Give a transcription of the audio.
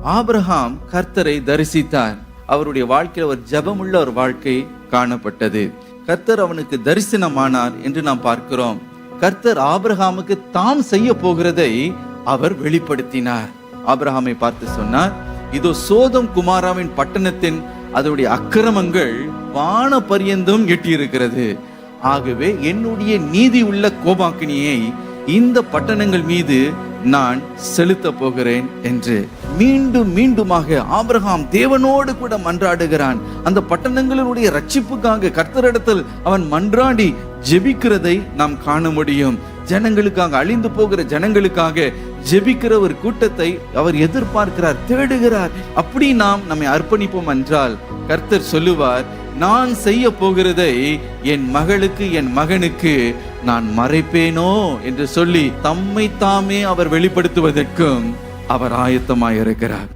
Abraham கர்த்தரை தரிசித்தார். அவருடைய வாழ்க்கையில் ஒரு ஜெபமுள்ள ஒரு வாழ்க்கை காணப்பட்டது. கர்த்தர் அவனுக்கு தரிசனமானார் என்று நாம் பார்க்கிறோம். கர்த்தர் ஆபிரகாமுக்கு தாம் செய்ய போகிறதை அவர் வெளிப்படுத்தினார். ஆபிரகாமை பார்த்து சொன்னார், இதோ சோதம் குமாராவின் பட்டணத்தின் அதனுடைய அக்கிரமங்கள் வான பரியந்தம் எட்டியிருக்கிறது. ஆகவே என்னுடைய நீதி உள்ள கோபாக்கினியை இந்த பட்டணங்கள் மீது நான் செலுத்த போகிறேன் என்று மீண்டும் மீண்டுமாக ஆபிரகாம் தேவனோடு கூட மன்றாடுகிறான். அந்த பட்டணங்களுடைய ரட்சிப்புக்காக கர்த்தரிடத்தில் அவன் மன்றாடி ஜெபிக்கிறதை நாம் காண முடியும். ஜனங்களுக்காக, அழிந்து போகிற ஜனங்களுக்காக ஜெபிக்கிற ஒரு கூட்டத்தை அவர் எதிர்பார்க்கிறார், தேடுகிறார். அப்படி நாம் நம்மை அர்ப்பணிப்போம் என்றால் கர்த்தர் சொல்லுவார், நான் செய்ய போகிறதை என் மகளுக்கு என் மகனுக்கு நான் மறைப்பேனோ என்று சொல்லி தம்மை தாமே அவர் வெளிப்படுத்துவதற்கும் அவர் ஆயத்தமாயிருக்கிறார்.